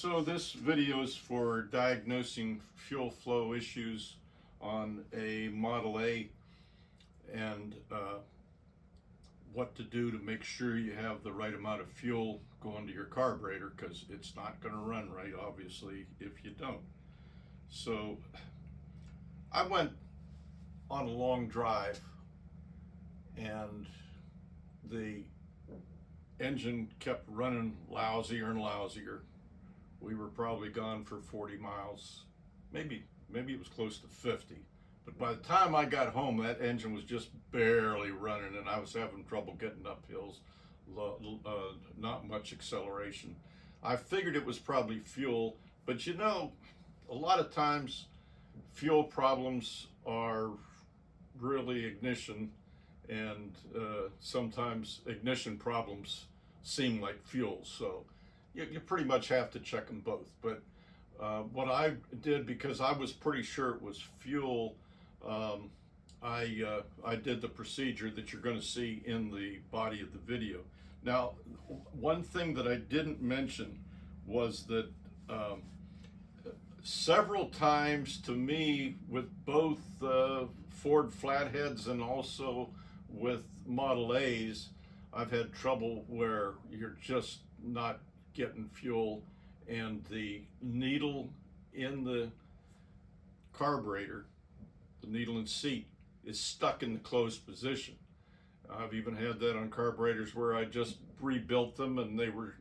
So this video is for diagnosing fuel flow issues on a Model A and what to do to make sure you have the right amount of fuel going to your carburetor, because it's not going to run right, obviously, if you don't. So I went on a long drive and the engine kept running lousier and lousier. We were probably gone for 40 miles, maybe it was close to 50. But by the time I got home, that engine was just barely running and I was having trouble getting up hills, not much acceleration. I figured it was probably fuel, but you know, a lot of times fuel problems are really ignition, and sometimes ignition problems seem like fuel. So you pretty much have to check them both. But what I did, because I was pretty sure it was fuel, I did the procedure that you're going to see in the body of the video. Now, one thing that I didn't mention was that several times, to me, with both Ford flatheads and also with Model A's, I've had trouble where you're just not getting fuel and the needle in the carburetor, the needle and seat, is stuck in the closed position. I've even had that on carburetors where I just rebuilt them and they were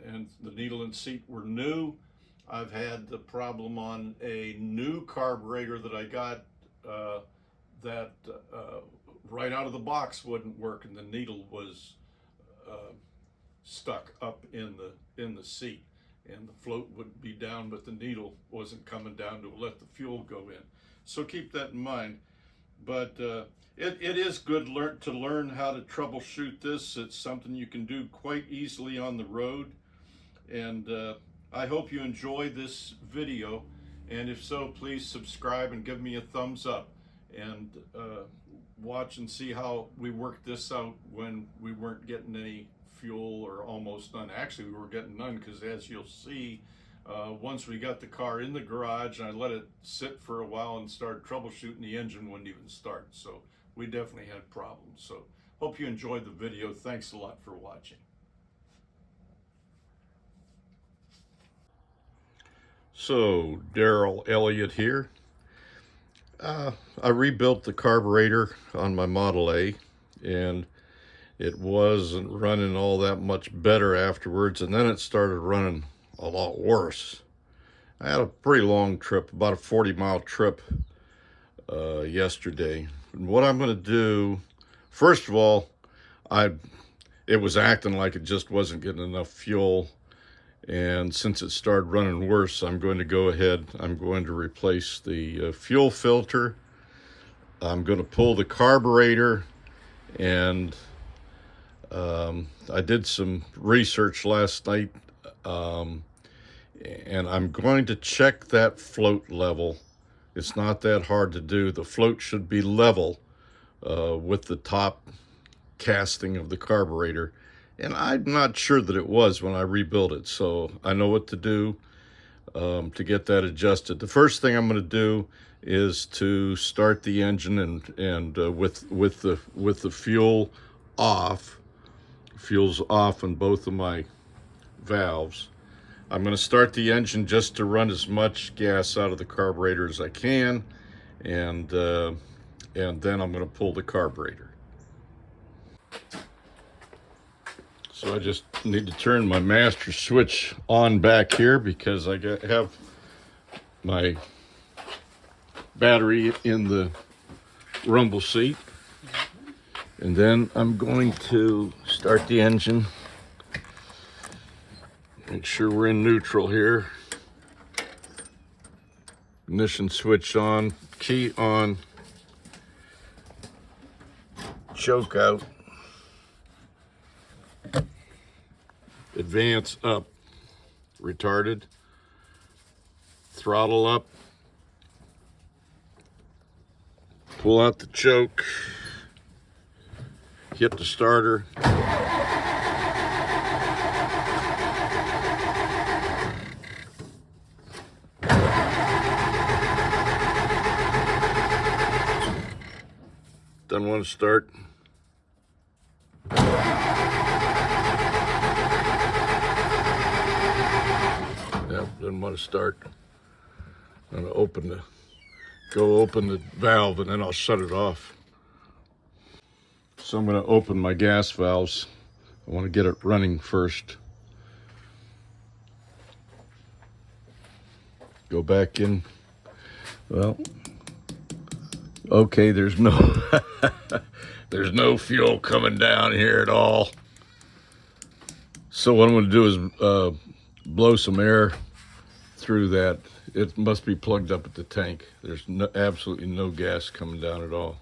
and the needle and seat were new. I've had the problem on a new carburetor that I got that right out of the box wouldn't work, and the needle was stuck up in the seat, and the float would be down, but the needle wasn't coming down to let the fuel go in. So keep that in mind. But it is good to learn how to troubleshoot this. It's something you can do quite easily on the road, and I hope you enjoy this video, and if so, please subscribe and give me a thumbs up, and watch and see how we worked this out when we weren't getting any fuel, or almost none. Actually, we were getting none, because as you'll see, once we got the car in the garage and I let it sit for a while and started troubleshooting, the engine wouldn't even start. So we definitely had problems. So hope you enjoyed the video. Thanks a lot for watching. So, Daryl Elliott here. I rebuilt the carburetor on my Model A, and it wasn't running all that much better afterwards, and then it started running a lot worse. I had a pretty long trip, about a 40-mile trip yesterday. And what I'm going to do, first of all, it was acting like it just wasn't getting enough fuel. And since it started running worse, I'm going to go ahead, I'm going to replace the fuel filter. I'm going to pull the carburetor, and I did some research last night, and I'm going to check that float level. It's not that hard to do. The float should be level with the top casting of the carburetor. And I'm not sure that it was when I rebuilt it, so I know what to do to get that adjusted. The first thing I'm going to do is to start the engine and with the fuel off. Fuel's off on both of my valves. I'm going to start the engine just to run as much gas out of the carburetor as I can, and then I'm going to pull the carburetor. So I just need to turn my master switch on back here, because I have my battery in the rumble seat. And then I'm going to start the engine. Make sure we're in neutral here. Ignition switch on, key on, choke out. Advance up, retarded, throttle up, pull out the choke, hit the starter, doesn't want to start. Yep, doesn't want to start. I'm gonna go open the valve, and then I'll shut it off. So I'm gonna open my gas valves. I want to get it running first. Go back in. Well, okay, there's no there's no fuel coming down here at all. So what I'm going to do is blow some air through that. It must be plugged up at the tank. There's absolutely no gas coming down at all.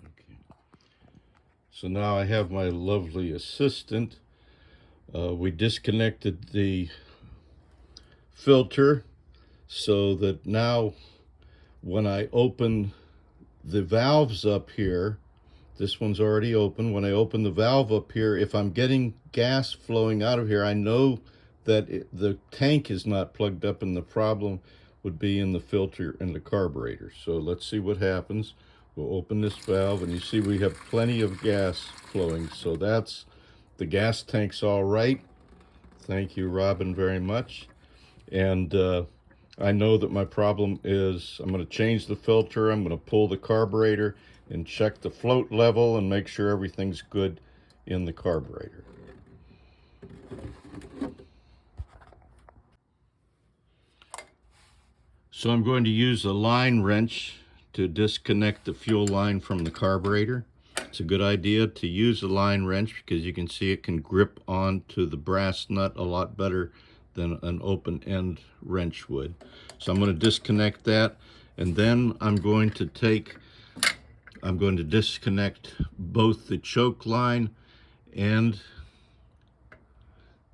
Okay. So now I have my lovely assistant. We disconnected the filter so that now when I open the valves up here, this one's already open. When I open the valve up here, if I'm getting gas flowing out of here, I know that the tank is not plugged up, and the problem would be in the filter and the carburetor. So let's see what happens. We'll open this valve, and you see we have plenty of gas flowing. So that's the gas tank's all right. Thank you, Robin, very much. And I know that my problem is I'm going to change the filter, I'm going to pull the carburetor and check the float level and make sure everything's good in the carburetor. So I'm going to use a line wrench to disconnect the fuel line from the carburetor. It's a good idea to use a line wrench because you can see it can grip onto the brass nut a lot better than an open end wrench would. So I'm going to disconnect that, and then I'm going to disconnect both the choke line and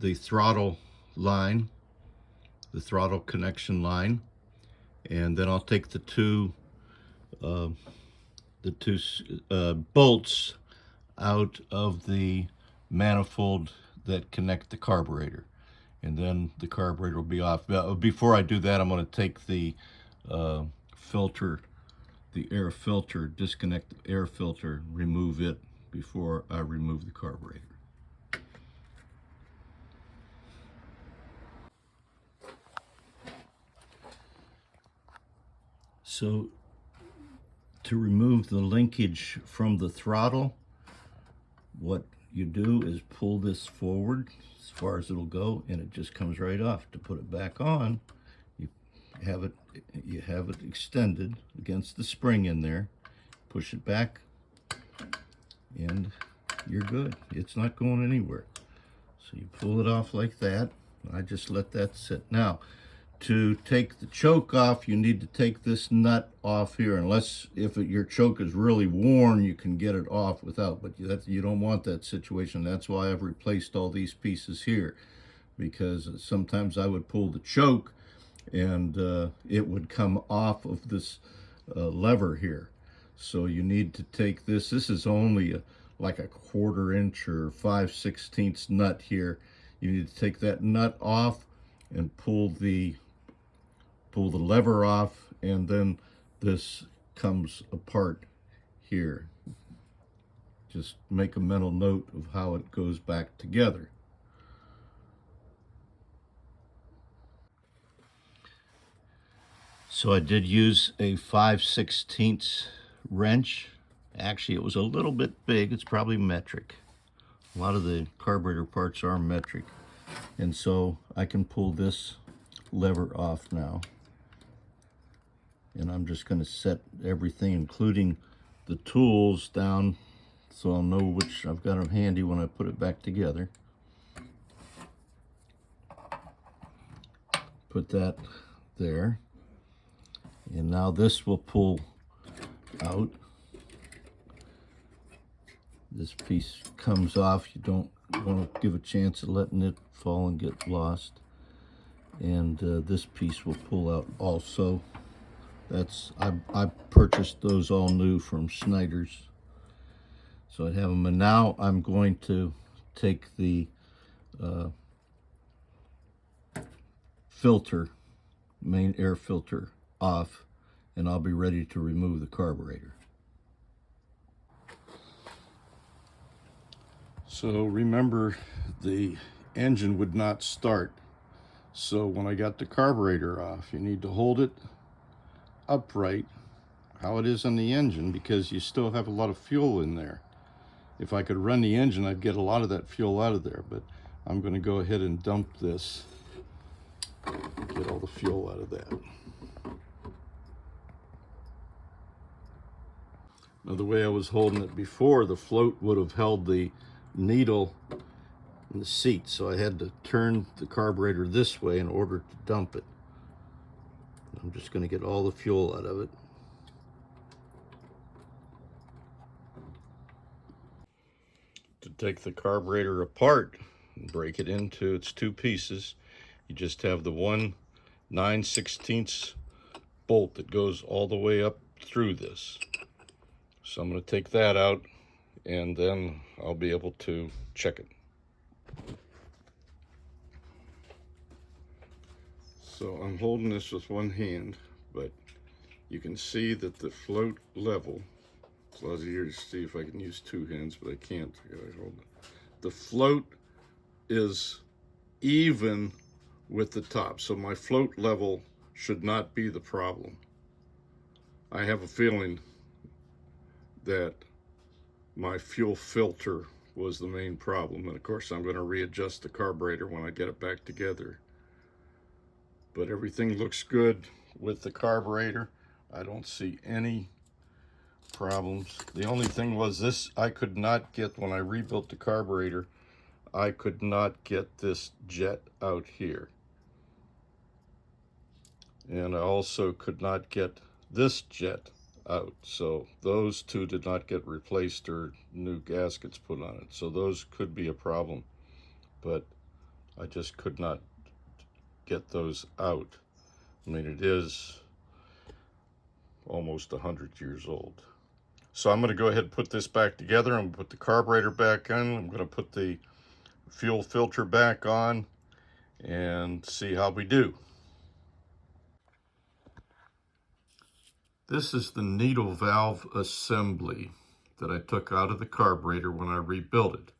the throttle line, the throttle connection line, and then I'll take the two bolts out of the manifold that connect the carburetor, and then the carburetor will be off. Before I do that, I'm going to take the filter, the air filter, disconnect the air filter, remove it before I remove the carburetor. So to remove the linkage from the throttle, what you do is pull this forward as far as it'll go, and it just comes right off. To put it back on, you have it extended against the spring in there, push it back, and you're good. It's not going anywhere. So you pull it off like that. I just let that sit. Now, to take the choke off, you need to take this nut off here. Unless your choke is really worn, you can get it off without, but you don't want that situation. That's why I've replaced all these pieces here, because sometimes I would pull the choke and it would come off of this lever here. So you need to take this. This is only like a 1/4 inch or 5/16 nut here. You need to take that nut off and pull the lever off, and then this comes apart here. Just make a mental note of how it goes back together. So I did use a 5/16 wrench. Actually, it was a little bit big. It's probably metric. A lot of the carburetor parts are metric. And so I can pull this lever off now. And I'm just going to set everything, including the tools, down so I'll know which I've got them handy when I put it back together. Put that there. And now this will pull out. This piece comes off. You don't want to give a chance of letting it fall and get lost. And this piece will pull out also. I purchased those all new from Schneider's. So I have them, and now I'm going to take the filter, main air filter, off, and I'll be ready to remove the carburetor. So remember, the engine would not start. So when I got the carburetor off, you need to hold it upright, how it is on the engine, because you still have a lot of fuel in there. If I could run the engine, I'd get a lot of that fuel out of there, but I'm going to go ahead and dump this, get all the fuel out of that. Now, the way I was holding it before, the float would have held the needle in the seat, so I had to turn the carburetor this way in order to dump it. I'm just going to get all the fuel out of it. To take the carburetor apart and break it into its two pieces, you just have the one 9/16 bolt that goes all the way up through this. So I'm going to take that out, and then I'll be able to check it. So I'm holding this with one hand, but you can see that the float level, it's a lot easier to see if I can use two hands, but I can't. I gotta hold it. The float is even with the top, so my float level should not be the problem. I have a feeling that my fuel filter was the main problem, and of course I'm going to readjust the carburetor when I get it back together. But everything looks good with the carburetor. I don't see any problems. The only thing was this, I could not get, when I rebuilt the carburetor, I could not get this jet out here. And I also could not get this jet out. So those two did not get replaced or new gaskets put on it. So those could be a problem, but I just could not get those out. I mean, it is almost 100 years old. So I'm going to go ahead and put this back together. I'm going to put the carburetor back on. I'm going to put the fuel filter back on and see how we do. This is the needle valve assembly that I took out of the carburetor when I rebuilt it.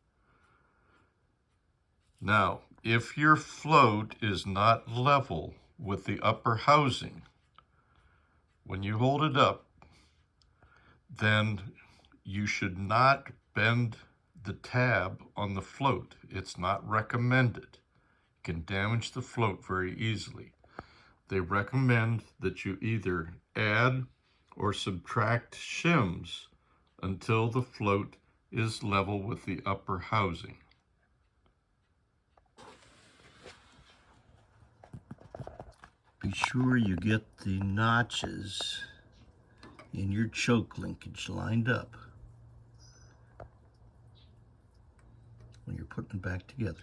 Now, if your float is not level with the upper housing, when you hold it up, then you should not bend the tab on the float. It's not recommended. It can damage the float very easily. They recommend that you either add or subtract shims until the float is level with the upper housing. Be sure you get the notches in your choke linkage lined up when you're putting it back together.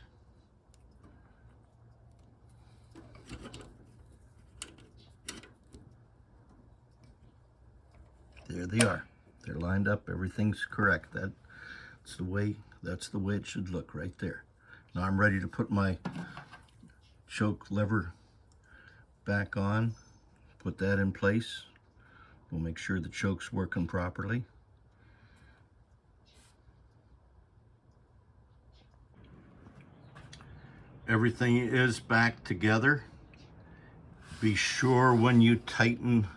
There they are. They're lined up. Everything's correct. That's the way it should look right there. Now I'm ready to put my choke lever back on. Put that in place. We'll make sure the choke's working properly. Everything is back together. Be sure when you tighten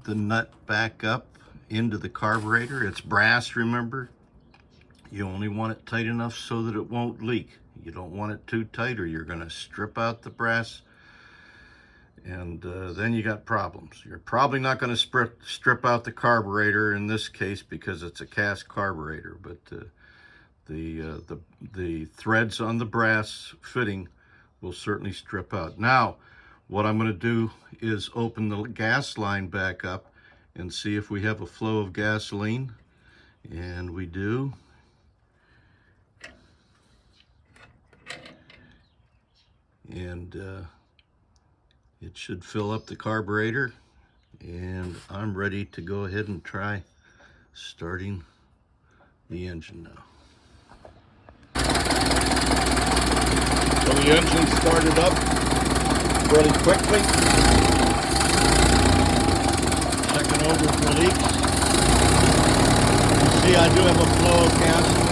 the nut back up into the carburetor, it's brass, remember? You only want it tight enough so that it won't leak. You don't want it too tight or you're going to strip out the brass, and then you got problems. You're probably not going to strip out the carburetor in this case because it's a cast carburetor, but the threads on the brass fitting will certainly strip out. Now, what I'm going to do is open the gas line back up and see if we have a flow of gasoline, and we do. And it should fill up the carburetor, and I'm ready to go ahead and try starting the engine now. So the engine started up really quickly. Checking over for leaks. You see I do have a flow of gasoline.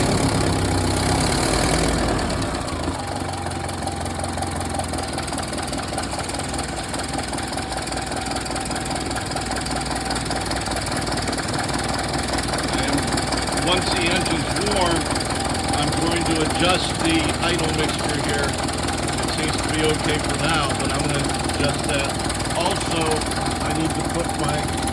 once the engine's warm, I'm going to adjust the idle mixture here. It seems to be okay for now, but I'm going to adjust that. Also, I need to put my